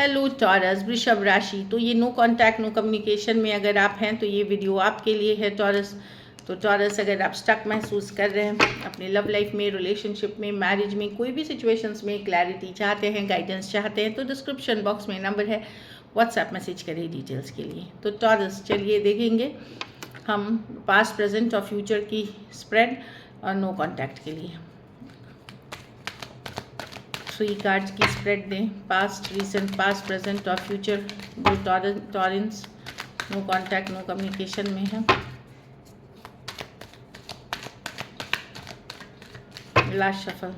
Hello taurus, वृषभ राशि। तो ये नो कांटेक्ट नो कम्युनिकेशन में अगर आप हैं तो ये वीडियो आपके लिए है टॉरस। तो टॉरस, अगर आप स्टक महसूस कर रहे हैं अपने लव लाइफ में, रिलेशनशिप में, मैरिज में, कोई भी सिचुएशंस में क्लैरिटी चाहते हैं, गाइडेंस चाहते हैं, तो डिस्क्रिप्शन बॉक्स में नंबर है, व्हाट्सएप मैसेज करें डिटेल्स के लिए। तो टॉरस, चलिए देखेंगे हम पास्ट, प्रेजेंट और फ्यूचर की स्प्रेड और नो कॉन्टैक्ट के लिए 3 कार्ड्स की स्प्रेड दें। पास्ट, रीसेंट, पास्ट, प्रेजेंट और फ्यूचर जो Taureans no contact no communication में है। Last shuffle.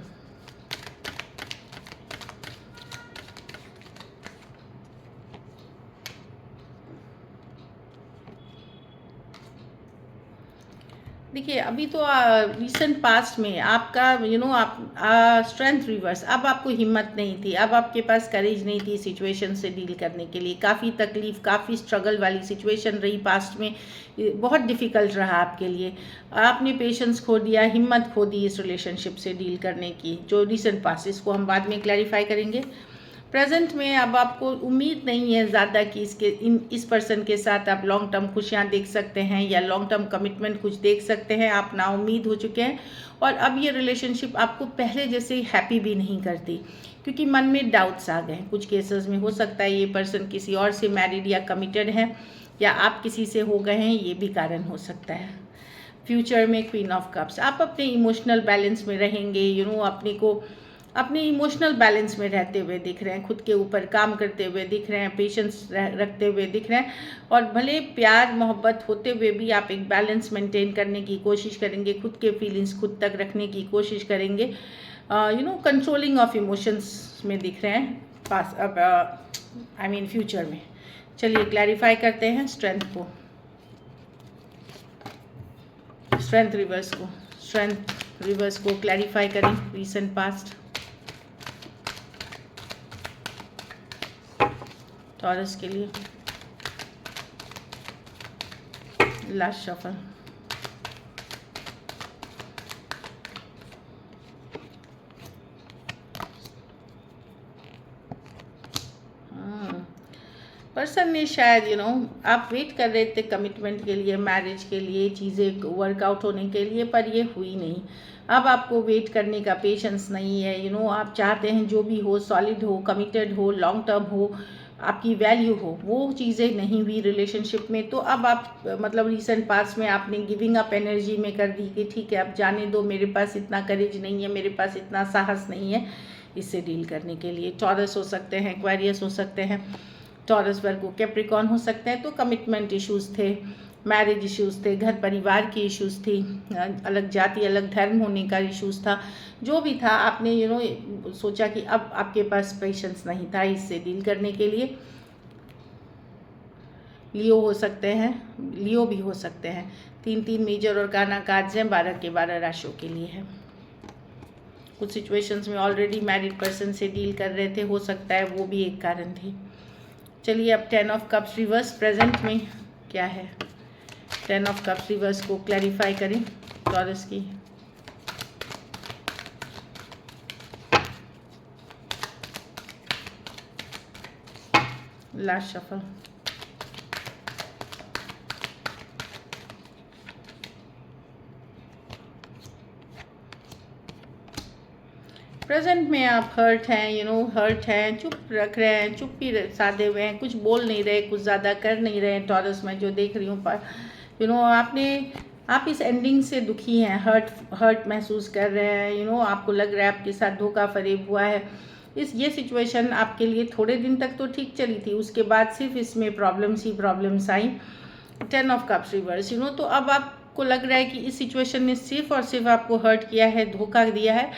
देखिए, अभी तो रिसेंट पास्ट में आपका आप स्ट्रेंथ रिवर्स। अब आपको हिम्मत नहीं थी, अब आपके पास करेज नहीं थी सिचुएशन से डील करने के लिए। काफ़ी तकलीफ, काफ़ी स्ट्रगल वाली सिचुएशन रही पास्ट में, बहुत डिफ़िकल्ट रहा आपके लिए। आपने पेशेंस खो दिया, हिम्मत खो दी इस रिलेशनशिप से डील करने की, जो रिसेंट पास्ट। इसको हम बाद में क्लैरिफाई करेंगे। प्रेजेंट में अब आपको उम्मीद नहीं है ज़्यादा कि इस पर्सन के साथ आप लॉन्ग टर्म खुशियाँ देख सकते हैं या लॉन्ग टर्म कमिटमेंट कुछ देख सकते हैं। आप ना उम्मीद हो चुके हैं और अब ये रिलेशनशिप आपको पहले जैसे हैप्पी भी नहीं करती, क्योंकि मन में डाउट्स आ गए। कुछ केसेस में हो सकता है ये पर्सन किसी और से मैरिड या कमिटेड है, या आप किसी से हो गए हैं, ये भी कारण हो सकता है। फ्यूचर में क्वीन ऑफ कप्स, आप अपने इमोशनल बैलेंस में रहेंगे। अपने इमोशनल बैलेंस में रहते हुए दिख रहे हैं, खुद के ऊपर काम करते हुए दिख रहे हैं, पेशेंस रखते हुए दिख रहे हैं। और भले प्यार मोहब्बत होते हुए भी आप एक बैलेंस मेंटेन करने की कोशिश करेंगे, खुद के फीलिंग्स खुद तक रखने की कोशिश करेंगे। कंट्रोलिंग ऑफ इमोशंस में दिख रहे हैं पास, अब फ्यूचर में। चलिए क्लैरिफाई करते हैं स्ट्रेंथ को, स्ट्रेंथ रिवर्स को क्लैरिफाई करें। रीसेंट पास्ट टॉरस के लिए। Last shuffle. पर्सन ने शायद आप वेट कर रहे थे कमिटमेंट के लिए, मैरिज के लिए, चीज़ें वर्कआउट होने के लिए, पर ये हुई नहीं। अब आपको वेट करने का पेशेंस नहीं है। आप चाहते हैं जो भी हो, सॉलिड हो, कमिटेड हो, लॉन्ग टर्म हो, आपकी वैल्यू हो, वो चीज़ें नहीं हुई रिलेशनशिप में। तो अब आप रिसेंट पास्ट में आपने गिविंग अप एनर्जी में कर दी कि ठीक है, अब जाने दो, मेरे पास इतना करेज नहीं है, मेरे पास इतना साहस नहीं है इससे डील करने के लिए। टॉरस हो सकते हैं, एक्वेरियस हो सकते हैं, टॉरस वर्गो कैप्रिकॉर्न हो सकते हैं। तो कमिटमेंट इश्यूज़ थे, मैरिज इश्यूज़ थे, घर परिवार की इश्यूज़ थी, अलग जाति अलग धर्म होने का इश्यूज़ था। जो भी था, आपने सोचा कि अब आपके पास पेशेंस नहीं था इससे डील करने के लिए। लियो हो सकते हैं, लियो भी हो सकते हैं। 3 मेजर और गाना कार्ड्स हैं, 12 के 12 राशियों के लिए है। कुछ सिचुएशंस में ऑलरेडी मैरिड पर्सन से डील कर रहे थे, हो सकता है वो भी एक कारण थी। चलिए अब 10 ऑफ कप्स रिवर्स प्रेजेंट में क्या है, 10 ऑफ कप्स रिवर्स को क्लैरिफाई करें टॉरस की। Last shuffle. प्रेजेंट में आप हर्ट हैं, हर्ट हैं, चुप रख रहे हैं, चुप ही साधे हुए हैं, कुछ बोल नहीं रहे, कुछ ज़्यादा कर नहीं रहे हैं। टॉरस में जो देख रही हूँ, आप इस एंडिंग से दुखी हैं, हर्ट महसूस कर रहे हैं। आपको लग रहा है आपके साथ धोखा फरेब हुआ है। ये सिचुएशन आपके लिए थोड़े दिन तक तो ठीक चली थी, उसके बाद सिर्फ इसमें problems I. 10 of cups reverse. तो अब आपको लग रहा है कि इस सिचुएशन ने सिर्फ और सिर्फ आपको हर्ट किया है, धोखा दिया है।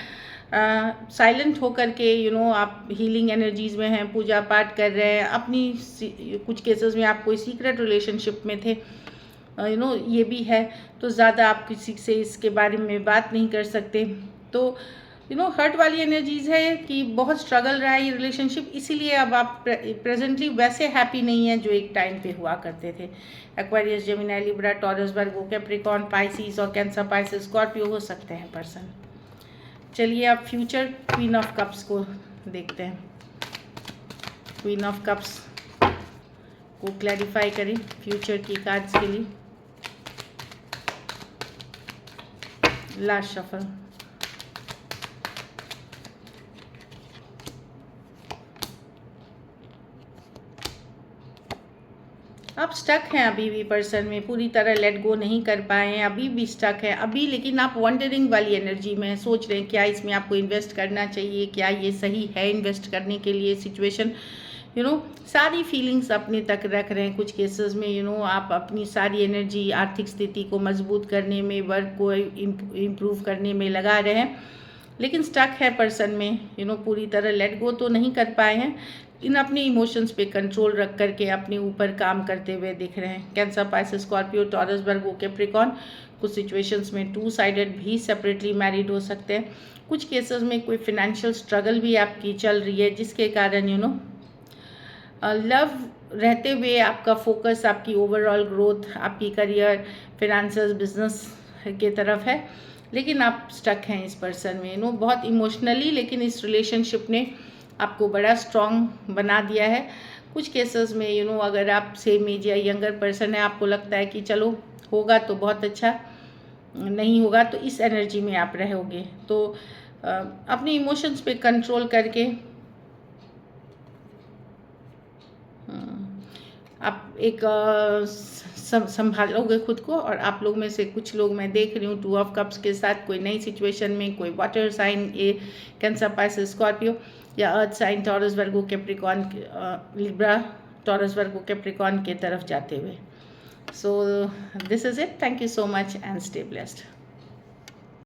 साइलेंट होकर के आप हीलिंग एनर्जीज़ में हैं, पूजा पाठ कर रहे हैं अपनी। कुछ केसेस में आप कोई सीक्रेट रिलेशनशिप में थे, ये भी है। तो ज़्यादा आप किसी से इसके बारे में बात नहीं कर सकते। तो हर्ट वाली एनर्जीज़ है कि बहुत स्ट्रगल रहा है ये रिलेशनशिप, इसीलिए अब आप प्रेजेंटली वैसे हैप्पी नहीं हैं जो एक टाइम पे हुआ करते थे। Aquarius, Gemini, Libra, Taurus, Virgo, Capricorn, Pisces और कैंसर, पाइसिस, स्कॉर्पियो हो सकते हैं पर्सन। चलिए अब फ्यूचर क्वीन ऑफ कप्स को देखते हैं। क्वीन ऑफ कप्स को क्लैरिफाई करें फ्यूचर की कार्ड्स के लिए। Last shuffle. आप स्टक हैं अभी भी पर्सन में, पूरी तरह लेट गो नहीं कर पाए हैं, अभी भी स्टक है अभी, लेकिन आप वंडरिंग वाली एनर्जी में सोच रहे हैं क्या इसमें आपको इन्वेस्ट करना चाहिए, क्या ये सही है इन्वेस्ट करने के लिए सिचुएशन, सारी फीलिंग्स अपने तक रख रहे हैं। कुछ केसेस में आप अपनी सारी एनर्जी आर्थिक स्थिति को मजबूत करने में, वर्क को इम्प्रूव करने में लगा रहे हैं, लेकिन स्टक है पर्सन में, पूरी तरह लेट गो तो नहीं कर पाए हैं, इन अपने इमोशंस पे कंट्रोल रख करके अपने ऊपर काम करते हुए दिख रहे हैं। Cancer, Pisces, Scorpio, taurus, Virgo, Capricorn कुछ सिचुएशंस में 2 साइडेड भी सेपरेटली मैरिड हो सकते हैं। कुछ केसेस में कोई फिनेंशियल स्ट्रगल भी आपकी चल रही है, जिसके कारण लव रहते हुए आपका फोकस आपकी ओवरऑल ग्रोथ, आपकी करियर, फिनेंसेस, बिजनेस के तरफ है, लेकिन आप स्टक हैं इस पर्सन में बहुत इमोशनली, लेकिन इस रिलेशनशिप ने आपको बड़ा स्ट्रॉन्ग बना दिया है। कुछ केसेस में अगर आप सेम एज या यंगर पर्सन है, आपको लगता है कि चलो होगा तो बहुत अच्छा, नहीं होगा तो इस एनर्जी में आप रहोगे। तो अपने इमोशंस पे कंट्रोल करके आप एक संभालोगे खुद को। और आप लोग में से कुछ लोग मैं देख रही हूँ 2 ऑफ कप्स के साथ कोई नई सिचुएशन में, कोई water sign, Cancer, Pisces, Scorpio, या earth sign, Taurus, Virgo, Capricorn, Libra, Taurus, Virgo, Capricorn के तरफ जाते हुए। So this is it. Thank you so much and stay blessed.